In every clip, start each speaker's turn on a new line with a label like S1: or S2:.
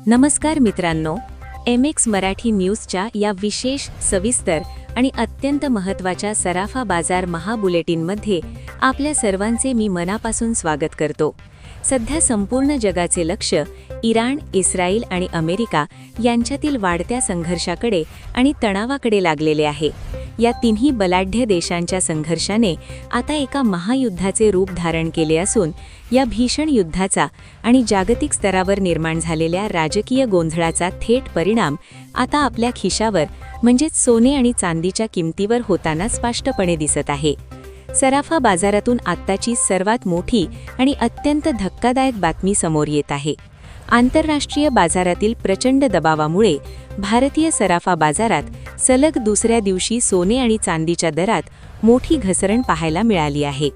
S1: नमस्कार मित्रांनो, MX मराठी न्यूजच्या या विशेष, सविस्तर आणि अत्यंत महत्त्वाच्या सराफा बाजार महाबुलेटिनमध्ये आपल्या सर्वांचे मी मनापासून स्वागत करतो. सध्या संपूर्ण जगाचे लक्ष इराण, इस्रायल आणि अमेरिका यांच्यातील वाढत्या संघर्षाकडे आणि तणावाकडे लागलेले आहे. या तिन्ही बलाढ्य देशांच्या संघर्षाने आता एका महायुद्धाचे रूप धारण केले असून या भीषण युद्धाचा आणि जागतिक स्तरावर निर्माण झालेल्या राजकीय गोंधळाचा थेट परिणाम आता आपल्या खिशावर म्हणजेच सोने आणि चांदीच्या किमतीवर होताना स्पष्टपणे दिसत आहे. सराफा बाजारातून आत्ताची सर्वात मोठी आणि अत्यंत धक्कादायक बातमी समोर येत आहे. आंतरराष्ट्रीय बाजारातील प्रचंड दबावामुळे भारतीय सराफा बाजारात सलग दुसऱ्या दिवशी सोने आणि चांदीच्या दरात मोठी घसरण पाहायला मिळाली आहे.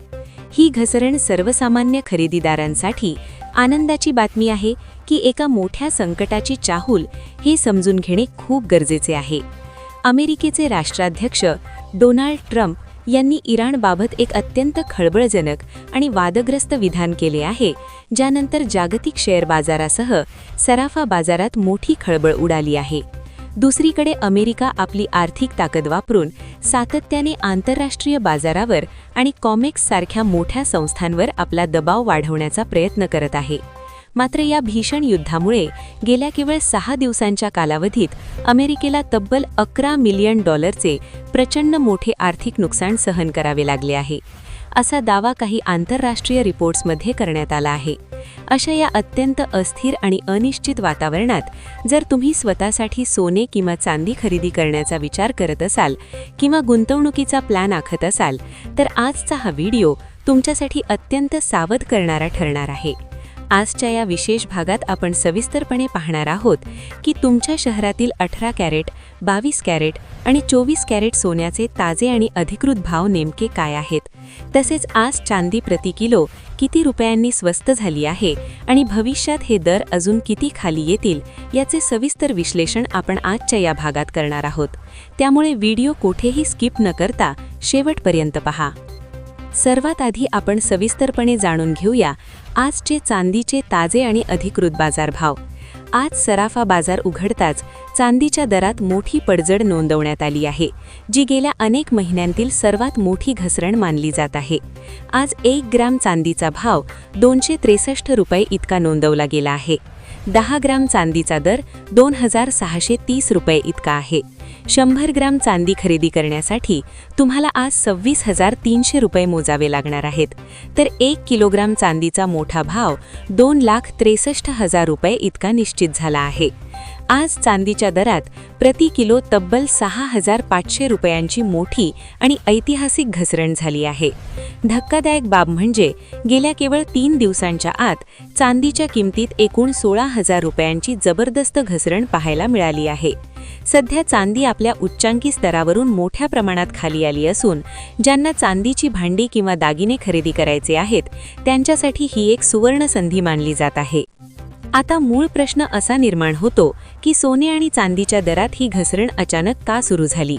S1: ही घसरण सर्वसामान्य खरेदीदारांसाठी आनंदाची बातमी आहे की एका मोठ्या संकटाची चाहूल हे समजून घेणे खूप गरजेचे आहे. अमेरिकेचे राष्ट्राध्यक्ष डोनाल्ड ट्रम्प यांनी इराणबाबत एक अत्यंत खळबळजनक आणि वादग्रस्त विधान केले आहे, ज्यानंतर जागतिक शेअर बाजारासह सराफा बाजारात मोठी खळबळ उडाली आहे. दुसरीकडे अमेरिका आपली आर्थिक ताकद वापरून सातत्याने आंतरराष्ट्रीय बाजारावर आणि कॉमेक्स सारख्या मोठ्या संस्थांवर आपला दबाव वाढवण्याचा प्रयत्न करत आहे. मात्र या भीषण युद्धामुळे गेल्या केवळ 6 दिवसांच्या कालावधीत अमेरिकेला तब्बल $11 मिलियन प्रचंड मोठे आर्थिक नुकसान सहन करावे लागले आहे, असा दावा काही आंतरराष्ट्रीय रिपोर्ट्समध्ये करण्यात आला आहे. अशा या अत्यंत अस्थिर आणि अनिश्चित वातावरणात जर तुम्ही स्वतःसाठी सोने किंवा चांदी खरेदी करण्याचा विचार करत असाल किंवा गुंतवणुकीचा प्लॅन आखत असाल, तर आजचा हा व्हिडिओ तुमच्यासाठी अत्यंत सावध करणारा ठरणार आहे. आजच्या या विशेष भागात आपण सविस्तरपणे पाहणार आहोत की तुमच्या शहरातील 18 कॅरेट, 22 कॅरेट आणि 24 कॅरेट सोन्याचे ताजे आणि अधिकृत भाव नेमके काय आहेत. तसेच आज चांदी प्रति किलो किती रुपयांनी स्वस्त झाली आहे आणि भविष्यात हे दर अजून किती खाली येतील याचे सविस्तर विश्लेषण आपण आजच्या या भागात करणार आहोत. त्यामुळे व्हिडिओ कुठेही स्किप न करता शेवटपर्यंत पहा. सर्वात आधी आपण सविस्तरपणे जाणून घेऊया आजचे चांदीचे ताजे आणि अधिकृत बाजारभाव. आज सराफा बाजार उघडताच चांदीच्या दरात मोठी पडझड नोंदवण्यात आली आहे, जी गेल्या अनेक महिन्यांतील सर्वात मोठी घसरण मानली जात आहे. आज 1 ग्राम चांदीचा भाव ₹263 इतका नोंदवला गेला आहे. 10 ग्राम चांदीचा दर ₹2630 इतका आहे. 100 ग्राम चांदी खरेदी करण्यासाठी तुम्हाला आज ₹26,300 मोजावे लागणार आहेत, तर 1 किलोग्राम चांदीचा मोठा भाव ₹2,63,000 इतका निश्चित झाला आहे. आज चांदीच्या दरात प्रति किलो तब्बल ₹6,500 मोठी आणि ऐतिहासिक घसरण झाली आहे. धक्कादायक बाब म्हणजे गेल्या केवळ 3 दिवसांच्या आत चांदीच्या किमतीत एकूण ₹16,000 जबरदस्त घसरण पाहायला मिळाली आहे. सध्या चांदी आपल्या उच्चांकी स्तरावरून मोठ्या प्रमाणात खाली आली असून ज्यांना चांदीची भांडी किंवा दागिने खरेदी करायचे आहेत त्यांच्यासाठी ही एक सुवर्ण संधी मानली जात आहे. आता मूळ प्रश्न असा निर्माण होतो की सोने आणि चांदीच्या दरात ही घसरण अचानक का सुरू झाली.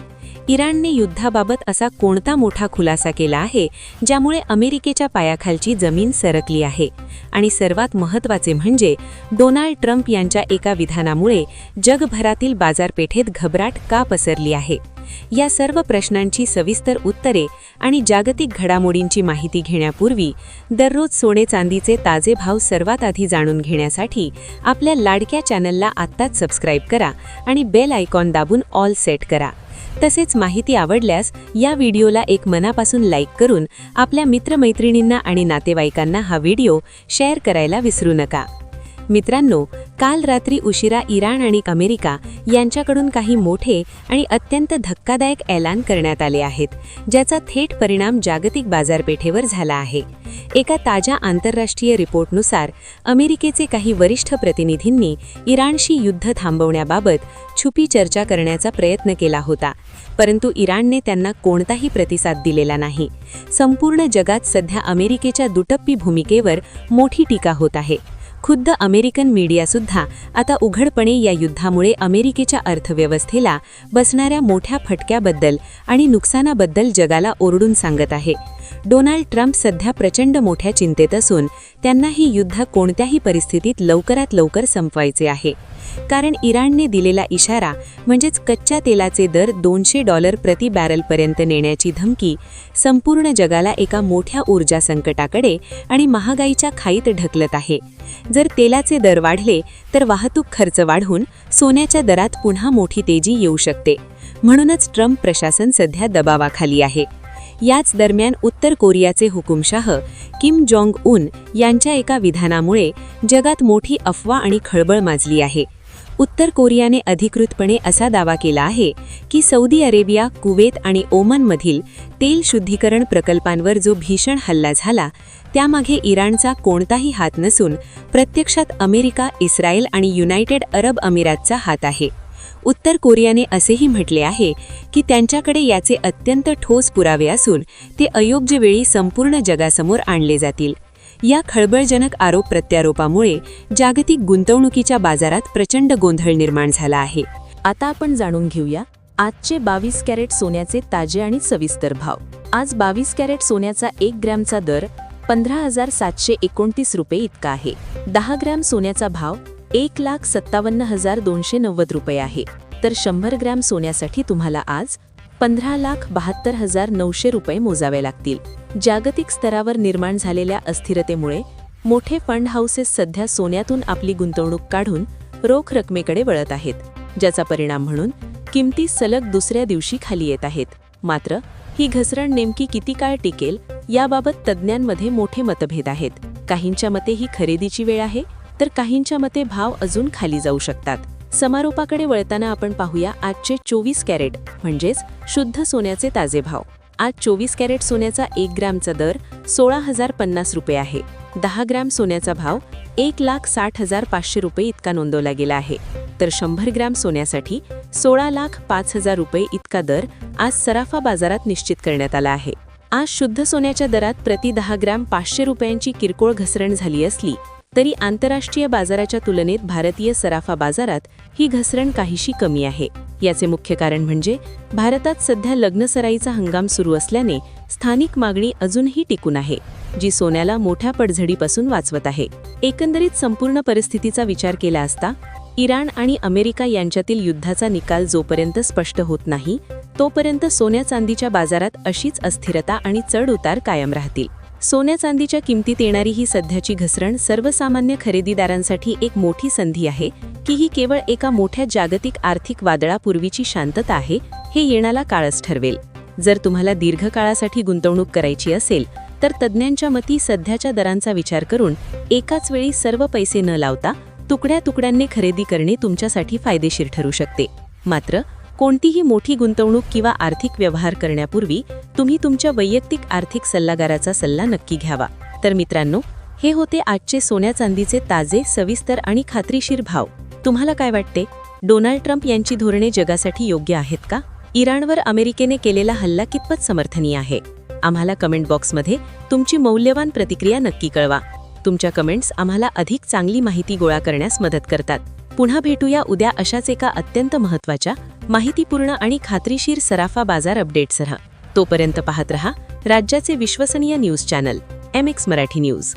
S1: इराणने युद्धाबाबत असा कोणता मोठा खुलासा केला आहे ज्यामुळे अमेरिकेच्या पायाखालची जमीन सरकली आहे. आणि सर्वात महत्त्वाचे म्हणजे डोनाल्ड ट्रम्प यांच्या एका विधानामुळे जगभरातील बाजारपेठेत घबराट का पसरली आहे. या सर्व प्रश्नांची सविस्तर उत्तरे आणि जागतिक घडामोडींची माहिती घेण्यापूर्वी दररोज सोने चांदीचे ताजे भाव सर्वात आधी जाणून घेण्यासाठी आपल्या लाडक्या चॅनलला आत्ताच सबस्क्राईब करा आणि बेल आयकॉन दाबून ऑल सेट करा. तसेच माहिती आवडल्यास या व्हिडिओला एक मनापासून लाईक करून आपल्या मित्रमैत्रिणींना आणि नातेवाईकांना हा व्हिडिओ शेअर करायला विसरू नका. मित्रांनो, काल रात्री उशिरा इराण आणि अमेरिका यांच्याकडून काही मोठे आणि अत्यंत धक्कादायक ऐलान करण्यात आले आहेत, ज्याचा थेट परिणाम जागतिक बाजारपेठेवर झाला आहे. एका ताज्या आंतरराष्ट्रीय रिपोर्टनुसार अमेरिकेचे काही वरिष्ठ प्रतिनिधींनी इराणशी युद्ध थांबवण्याबाबत छुपी चर्चा करण्याचा प्रयत्न केला होता, परंतु इराणने त्यांना कोणताही प्रतिसाद दिलेला नाही. संपूर्ण जगात सध्या अमेरिकेच्या दुटप्पी भूमिकेवर मोठी टीका होत आहे. खुद्द अमेरिकन मीडियासुद्धा आता उघडपणे या युद्धामुळे अमेरिकेच्या अर्थव्यवस्थेला बसणाऱ्या मोठ्या फटक्याबद्दल आणि नुकसानाबद्दल जगाला ओरडून सांगत आहे. डोनाल्ड ट्रम्प सध्या प्रचंड मोठ्या चिंतेत असून त्यांना ही युद्ध कोणत्याही परिस्थितीत लवकरात लवकर संपवायचे आहे. कारण इराणने दिलेला इशारा म्हणजेच कच्च्या तेलाचे दर $200 प्रति बॅरलपर्यंत नेण्याची धमकी संपूर्ण जगाला एका मोठ्या ऊर्जा संकटाकडे आणि महागाईच्या खाईत ढकलत आहे. जर तेलाचे दर वाढले तर वाहतूक खर्च वाढून सोन्याच्या दरात पुन्हा मोठी तेजी येऊ शकते. म्हणूनच ट्रम्प प्रशासन सध्या दबावाखाली आहे. याच दरम्यान उत्तर कोरियाचे हुकुमशाह किम जोंग उन यांच्या एका विधानामुळे जगात मोठी अफवा आणि खळबळ माजली आहे. उत्तर कोरियाने अधिकृतपणे असा दावा केला आहे की सौदी अरेबिया, कुवेत आणि ओमनमधील तेल शुद्धीकरण प्रकल्पांवर जो भीषण हल्ला झाला त्यामागे इराणचा कोणताही हात नसून प्रत्यक्षात अमेरिका, इस्रायल आणि युनायटेड अरब अमिरातचा हात आहे. उत्तर कोरियाने असेही म्हटले आहे की त्यांच्याकडे याचे अत्यंत ठोस पुरावे असून ते अयोग्य वेळी संपूर्ण जगासमोर आणले जातील. या खळबळजनक आरोप प्रत्यारोपामुळे जागतिक गुंतवणुकीच्या बाजारात प्रचंड गोंधळ निर्माण झाला आहे.
S2: आता आपण जाणून घेऊया आजचे 22 कॅरेट सोन्याचे ताजे आणि सविस्तर भाव. आज 22 कॅरेट सोन्याचा 1 ग्रॅमचा दर 15,729 रुपये इतका आहे. 10 ग्रॅम सोन्याचा भाव 1,57,290 रुपये आहे. तर 100 ग्रॅम सोन्यासाठी तुम्हाला आज 15,72,900 रुपये मोजावे लागतील. जागतिक स्तरावर निर्माण झालेल्या अस्थिरतेमुळे मोठे फंड हाऊसेस सध्या सोन्यातून आपली गुंतवणूक काढून रोख रकमेकडे वळत आहेत, ज्याचा परिणाम म्हणून किमती सलग दुसऱ्या दिवशी खाली येत आहेत. मात्र ही घसरण नेमकी किती काळ टिकेल याबाबत तज्ज्ञांमध्ये मोठे मतभेद आहेत. काहींच्या मते ही खरेदीची वेळ आहे, तर काहींच्या मते भाव अजून खाली जाऊ शकतात. समारोपाकडे वळताना आपण पाहूया आजचे 24 कॅरेट म्हणजेच शुद्ध सोन्याचे ताजे भाव. आज 24 कॅरेट सोन्याचा 1 ग्रॅमचा दर 16,050 रुपये आहे. 10 ग्रॅम सोन्याचा भाव 1,60,500 रुपये इतका नोंदवला गेला आहे. तर 100 ग्रॅम सोन्यासाठी 16,05,000 रुपये इतका दर आज सराफा बाजारात निश्चित करण्यात आला आहे. आज शुद्ध सोन्याच्या दरात प्रति 10 ग्रॅम 500 रुपयांची किरकोळ घसरण झाली असली तरी आंतरराष्ट्रीय बाजाराच्या तुलनेत भारतीय सराफा बाजारात ही घसरण काहीशी कमी आहे. याचे मुख्य कारण म्हणजे भारतात सध्या लग्नसराईचा हंगाम सुरू असल्याने स्थानिक मागणी अजूनही टिकून आहे, जी सोन्याला मोठ्या पडझडीपासून वाचवत आहे. एकंदरीत संपूर्ण परिस्थितीचा विचार केला असता इराण आणि अमेरिका यांच्यातील युद्धाचा निकाल जोपर्यंत स्पष्ट होत नाही तोपर्यंत सोन्या चांदीच्या बाजारात अशीच अस्थिरता आणि चढ-उतार कायम राहतील. सोन्या चांदीच्या किमतीत येणारी ही सध्याची घसरण सर्वसामान्य खरेदीदारांसाठी एक मोठी संधी आहे की ही केवळ एका मोठ्या जागतिक आर्थिक वादळापूर्वीची शांतता आहे हे येणारा काळच ठरवेल. जर तुम्हाला दीर्घकाळासाठी गुंतवणूक करायची असेल तर तज्ज्ञांच्या मती सध्याच्या दरांचा विचार करून एकाच वेळी सर्व पैसे न लावता तुकड्या तुकड्यांनी खरेदी करणे तुमच्यासाठी फायदेशीर ठरू शकते. मात्र कोणतीही मोठी गुंतवणूक किंवा आर्थिक व्यवहार करण्यापूर्वी तुम्ही तुमच्या वैयक्तिक आर्थिक सल्लागाराचा सल्ला नक्की घ्यावा. तर मित्रांनो, हे होते आजचे सोन्या चांदीचे ताजे, सविस्तर आणि खात्रीशीर भाव. तुम्हाला काय वाटते? डोनाल्ड ट्रम्प यांची धोरणे जगासाठी योग्य आहेत का? इराणवर अमेरिकेने केलेला हल्ला कितपत समर्थनीय आहे? आम्हाला कमेंट बॉक्समध्ये तुमची मौल्यवान प्रतिक्रिया नक्की कळवा. तुमच्या कमेंट्स आम्हाला अधिक चांगली माहिती गोळा करण्यास मदत करतात. पुन्हा भेटूया उद्या अशाच एका अत्यंत महत्त्वाच्या, माहितीपूर्ण आणि खात्रीशीर सराफा बाजार अपडेट्ससह. तोपर्यंत पाहत रहा राज्याचे विश्वसनीय news channel MX Marathi news.